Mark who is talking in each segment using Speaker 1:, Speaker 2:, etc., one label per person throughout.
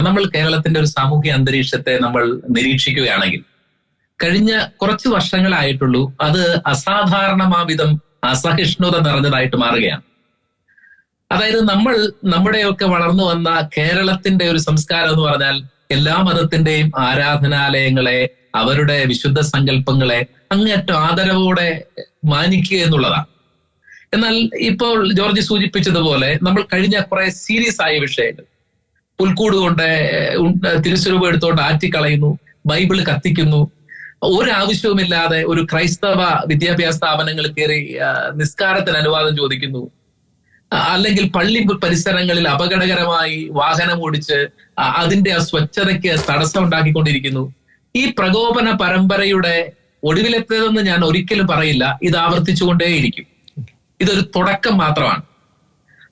Speaker 1: നമ്മൾ കേരളത്തിന്റെ ഒരു സാമൂഹ്യ അന്തരീക്ഷത്തെ നമ്മൾ നിരീക്ഷിക്കുകയാണെങ്കിൽ കഴിഞ്ഞ കുറച്ച് വർഷങ്ങളായിട്ടുള്ളൂ അത് അസാധാരണമാവിധം അസഹിഷ്ണുത നിറഞ്ഞതായിട്ട് മാറുകയാണ്. അതായത് നമ്മുടെയൊക്കെ വളർന്നു വന്ന കേരളത്തിന്റെ ഒരു സംസ്കാരം എന്ന് പറഞ്ഞാൽ എല്ലാ മതത്തിന്റെയും ആരാധനാലയങ്ങളെ, അവരുടെ വിശുദ്ധ സങ്കല്പങ്ങളെ അങ്ങേറ്റം ആദരവോടെ മാനിക്കുക എന്നുള്ളതാണ്. എന്നാൽ ഇപ്പോൾ ജോർജ് സൂചിപ്പിച്ചതുപോലെ നമ്മൾ കഴിഞ്ഞ കുറെ സീരിയസ് ആയ വിഷയങ്ങൾ, പുൽക്കൂട് കൊണ്ട് തിരുസ്വരൂപം എടുത്തുകൊണ്ട് ആറ്റിക്കളയുന്നു, ബൈബിള് കത്തിക്കുന്നു, ഒരാവശ്യവുമില്ലാതെ ഒരു ക്രൈസ്തവ വിദ്യാഭ്യാസ സ്ഥാപനങ്ങൾ കയറി നിസ്കാരത്തിന് അനുവാദം ചോദിക്കുന്നു, അല്ലെങ്കിൽ പള്ളി പരിസരങ്ങളിൽ അപകടകരമായി വാഹനം ഓടിച്ച് അതിന്റെ ആ സ്വച്ഛതയ്ക്ക് തടസ്സം ഉണ്ടാക്കിക്കൊണ്ടിരിക്കുന്നു. ഈ പ്രകോപന പരമ്പരയുടെ ഒടുവിലെത്തേതെന്ന് ഞാൻ ഒരിക്കലും പറയില്ല, ഇത് ആവർത്തിച്ചുകൊണ്ടേയിരിക്കും. ഇതൊരു തുടക്കം മാത്രമാണ്.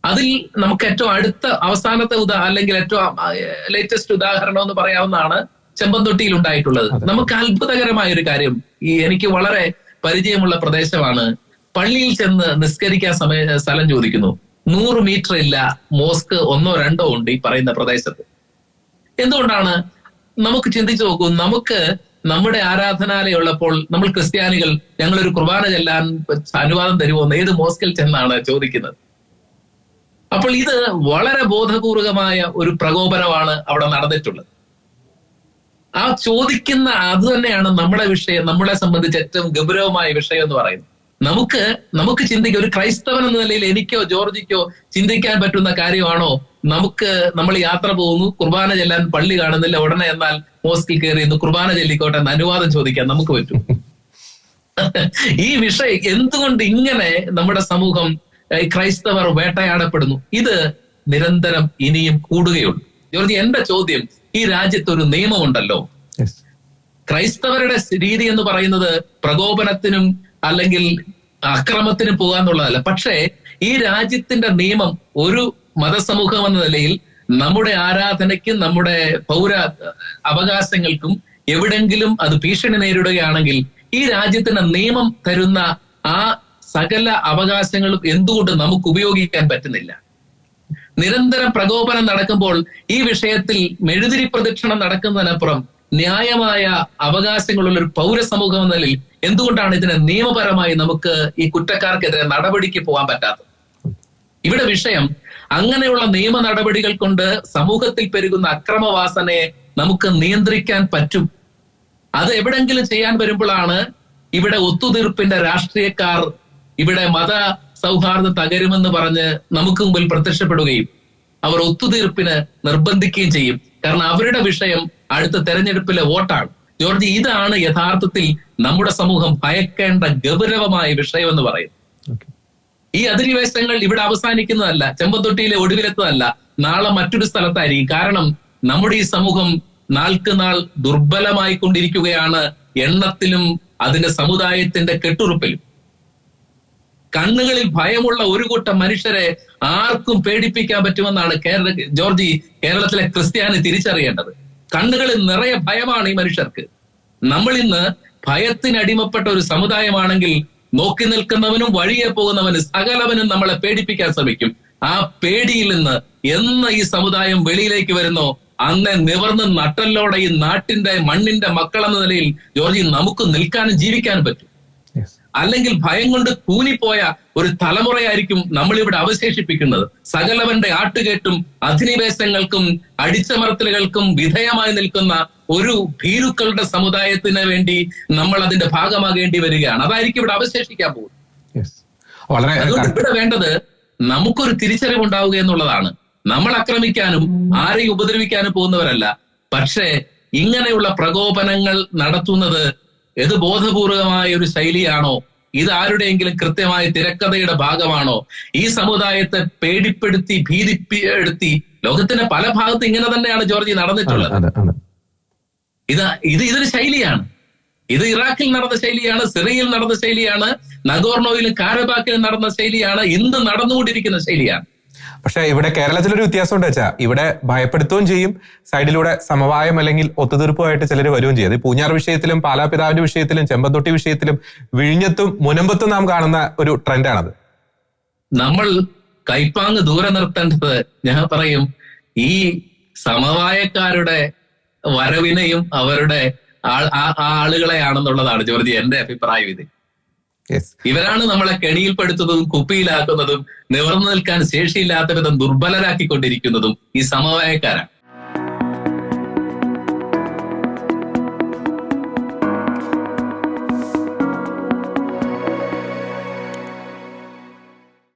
Speaker 1: അതിൽ നമുക്ക് ഏറ്റവും അടുത്ത അവസാനത്തെ അല്ലെങ്കിൽ ഏറ്റവും ലേറ്റസ്റ്റ് ഉദാഹരണം എന്ന് പറയാവുന്നതാണ് ചെമ്പന്തൊട്ടിയിൽ ഉണ്ടായിട്ടുള്ളത്. നമുക്ക് അത്ഭുതകരമായ ഒരു കാര്യം, എനിക്ക് വളരെ പരിചയമുള്ള പ്രദേശമാണ്. പള്ളിയിൽ ചെന്ന് നിസ്കരിക്കാൻ സ്ഥലം ചോദിക്കുന്നു. 100 മീറ്റർ ഇല്ല, മോസ്ക് 1 or 2 ഉണ്ട് ഈ പറയുന്ന പ്രദേശത്ത്. എന്തുകൊണ്ടാണ്? നമുക്ക് ചിന്തിച്ചു നോക്കൂ, നമുക്ക് നമ്മുടെ ആരാധനാലയം ഉള്ളപ്പോൾ നമ്മൾ ക്രിസ്ത്യാനികൾ ഞങ്ങളൊരു കുർബാന ചെല്ലാൻ അനുവാദം തരുമോ എന്ന് ഏത് മോസ്കിൽ ചെന്നാണ് ചോദിക്കുന്നത്. അപ്പോൾ ഇത് വളരെ ബോധപൂർവകമായ ഒരു പ്രകോപനമാണ് അവിടെ നടന്നിട്ടുള്ളത്. ആ ചോദിക്കുന്ന അത് തന്നെയാണ് നമ്മുടെ വിഷയം, നമ്മളെ സംബന്ധിച്ച് ഏറ്റവും ഗൗരവമായ വിഷയം എന്ന് പറയുന്നത്. നമുക്ക് ചിന്തിക്കാം, ഒരു ക്രൈസ്തവൻ എന്ന നിലയിൽ എനിക്കോ ജോർജിക്കോ ചിന്തിക്കാൻ പറ്റുന്ന കാര്യമാണോ നമ്മൾ യാത്ര പോകുന്നു, കുർബാന ചെല്ലാൻ പള്ളി കാണുന്നില്ല, ഉടനെ എന്നാൽ മോസ്കിൽ കയറി ഇന്ന് കുർബാന ചെല്ലിക്കോട്ടെ എന്ന് അനുവാദം ചോദിക്കാൻ നമുക്ക് പറ്റും? ഈ വിഷയം എന്തുകൊണ്ട് ഇങ്ങനെ നമ്മുടെ സമൂഹം ക്രൈസ്തവർ വേട്ടയാടപ്പെടുന്നു? ഇത് നിരന്തരം ഇനിയും കൂടുകയുള്ളൂ. ജോർജി, എന്റെ ചോദ്യം, ഈ രാജ്യത്ത് ഒരു നിയമമുണ്ടല്ലോ. ക്രൈസ്തവരുടെ രീതി എന്ന് പറയുന്നത് പ്രകോപനത്തിനും അല്ലെങ്കിൽ അക്രമത്തിനും പോകാന്നുള്ളതല്ല. പക്ഷേ ഈ രാജ്യത്തിന്റെ നിയമം ഒരു മതസമൂഹം എന്ന നിലയിൽ നമ്മുടെ ആരാധനയ്ക്കും നമ്മുടെ പൗര അവകാശങ്ങൾക്കും എവിടെങ്കിലും അത് ഭീഷണി നേരിടുകയാണെങ്കിൽ ഈ രാജ്യത്തിന്റെ നിയമം തരുന്ന ആ സകല അവകാശങ്ങളും എന്തുകൊണ്ട് നമുക്ക് ഉപയോഗിക്കാൻ പറ്റുന്നില്ല? നിരന്തരം പ്രകോപനം നടക്കുമ്പോൾ ഈ വിഷയത്തിൽ മെഴുതിരി പ്രദക്ഷിണം നടക്കുന്നതിനപ്പുറം ന്യായമായ അവകാശങ്ങളുള്ള ഒരു പൗരസമൂഹം എന്ന നിലയിൽ എന്തുകൊണ്ടാണ് ഇതിനെ നിയമപരമായി നമുക്ക് ഈ കുറ്റക്കാർക്കെതിരെ നടപടിക്ക് പോകാൻ പറ്റാത്തത്? ഇവിടെ വിഷയം, അങ്ങനെയുള്ള നിയമ നടപടികൾ കൊണ്ട് സമൂഹത്തിൽ പെരുകുന്ന അക്രമവാസനയെ നമുക്ക് നിയന്ത്രിക്കാൻ പറ്റും. അത് എവിടെങ്കിലും ചെയ്യാൻ വരുമ്പോഴാണ് ഇവിടെ ഒത്തുതീർപ്പിന്റെ രാഷ്ട്രീയക്കാർ ഇവിടെ മത സൗഹാർദ്ദം തകരുമെന്ന് പറഞ്ഞ് നമുക്ക് മുമ്പിൽ പ്രത്യക്ഷപ്പെടുകയും അവർ ഒത്തുതീർപ്പിന് നിർബന്ധിക്കുകയും ചെയ്യും. കാരണം അവരുടെ വിഷയം അടുത്ത തെരഞ്ഞെടുപ്പിലെ വോട്ടാണ്. ജോർജ്, ഇതാണ് യഥാർത്ഥത്തിൽ നമ്മുടെ സമൂഹം ഭയക്കേണ്ട ഗൗരവമായ വിഷയം എന്ന് പറയുന്നത്. ഈ അധിനിവേശങ്ങൾ ഇവിടെ അവസാനിക്കുന്നതല്ല, ചെമ്പന്തൊട്ടിയിലെ ഒടുവിലെത്തതല്ല, നാളെ മറ്റൊരു സ്ഥലത്തായിരിക്കും. കാരണം നമ്മുടെ ഈ സമൂഹം നാൾക്ക് നാൾ ദുർബലമായിക്കൊണ്ടിരിക്കുകയാണ്, എണ്ണത്തിലും അതിന്റെ സമുദായത്തിന്റെ കെട്ടുറുപ്പിലും. കണ്ണുകളിൽ ഭയമുള്ള ഒരു കൂട്ടം മനുഷ്യരെ ആർക്കും പേടിപ്പിക്കാൻ പറ്റുമെന്നാണ് ജോർജി കേരളത്തിലെ ക്രിസ്ത്യാനി തിരിച്ചറിയേണ്ടത്. കണ്ണുകളിൽ നിറയെ ഭയമാണ് ഈ മനുഷ്യർക്ക്. നമ്മൾ ഇന്ന് ഭയത്തിനടിമപ്പെട്ട ഒരു സമുദായമാണെങ്കിൽ നോക്കി നിൽക്കുന്നവനും വഴിയെ പോകുന്നവനും സകലവനും നമ്മളെ പേടിപ്പിക്കാൻ ശ്രമിക്കും. ആ പേടിയിൽ നിന്ന് എന്ന് ഈ സമുദായം വെളിയിലേക്ക് വരുന്നോ അന്നെ നിവർന്ന് നട്ടല്ലോടെ ഈ നാട്ടിന്റെ മണ്ണിന്റെ മക്കളെന്ന നിലയിൽ ജോർജി നമുക്ക് നിൽക്കാനും ജീവിക്കാനും പറ്റും. അല്ലെങ്കിൽ ഭയം കൊണ്ട് കൂനിപ്പോയ ഒരു തലമുറയായിരിക്കും നമ്മളിവിടെ അവശേഷിപ്പിക്കുന്നത്. സകലവന്റെ ആട്ടുകേട്ടും അധിനിവേശങ്ങൾക്കും അടിച്ചമർത്തലുകൾക്കും വിധേയമായി നിൽക്കുന്ന ഒരു ഭീരുക്കളുടെ സമുദായത്തിന് വേണ്ടി നമ്മൾ അതിന്റെ ഭാഗമാകേണ്ടി വരികയാണ്. അതായിരിക്കും ഇവിടെ അവശേഷിക്കാൻ പോകുന്നത്. അതുകൊണ്ട് ഇവിടെ വേണ്ടത് നമുക്കൊരു തിരിച്ചറിവുണ്ടാവുക എന്നുള്ളതാണ്. നമ്മൾ ആക്രമിക്കാനും ആരെയും ഉപദ്രവിക്കാനും പോകുന്നവരല്ല. പക്ഷേ ഇങ്ങനെയുള്ള പ്രകോപനങ്ങൾ നടത്തുന്നത് ഇത് ബോധപൂർവമായ ഒരു ശൈലിയാണോ? ഇത് ആരുടെയെങ്കിലും കൃത്യമായ തിരക്കഥയുടെ ഭാഗമാണോ? ഈ സമുദായത്തെ പേടിപ്പെടുത്തി ഭീതിപ്പെടുത്തി ലോകത്തിന്റെ പല ഭാഗത്ത് ഇങ്ങനെ തന്നെയാണ് ജോർജി നടന്നിട്ടുള്ളത്. ഇതൊരു ശൈലിയാണ്. ഇത് ഇറാഖിൽ നടന്ന ശൈലിയാണ്, സിറിയയിൽ നടന്ന ശൈലിയാണ്, നഗോർണോയിലും കാരബാക്കിലും നടന്ന ശൈലിയാണ്, ഇന്ന് നടന്നുകൊണ്ടിരിക്കുന്ന ശൈലിയാണ്.
Speaker 2: പക്ഷെ ഇവിടെ കേരളത്തിലൊരു വ്യത്യാസം ഉണ്ട് വെച്ചാൽ ഇവിടെ ഭയപ്പെടുത്തുകയും ചെയ്യും, സൈഡിലൂടെ സമവായം അല്ലെങ്കിൽ ഒത്തുതീർപ്പുമായിട്ട് ചിലർ വരികയും ചെയ്യും. അത് പൂഞ്ഞാർ വിഷയത്തിലും പാലാപിതാവിന്റെ വിഷയത്തിലും ചെമ്പന്തൊട്ടി വിഷയത്തിലും വിഴിഞ്ഞത്തും മുനമ്പത്തും നാം കാണുന്ന ഒരു ട്രെൻഡാണത്.
Speaker 1: നമ്മൾ കൈപ്പാങ് ദൂരെ നിർത്തേണ്ടത്, ഞാൻ പറയും, ഈ സമവായക്കാരുടെ വരവിനെയും അവരുടെ ആളുകളെയാണെന്നുള്ളതാണ് ജോർജി എന്റെ അഭിപ്രായം. ഇത് ഇവരാണ് നമ്മളെ കെണിയിൽപ്പെടുത്തുന്നതും കുപ്പിയിലാക്കുന്നതും നിവർന്നു നിൽക്കാൻ ശേഷിയില്ലാത്ത വിധം ദുർബലരാക്കിക്കൊണ്ടിരിക്കുന്നതും ഈ സമവായക്കാരാണ്.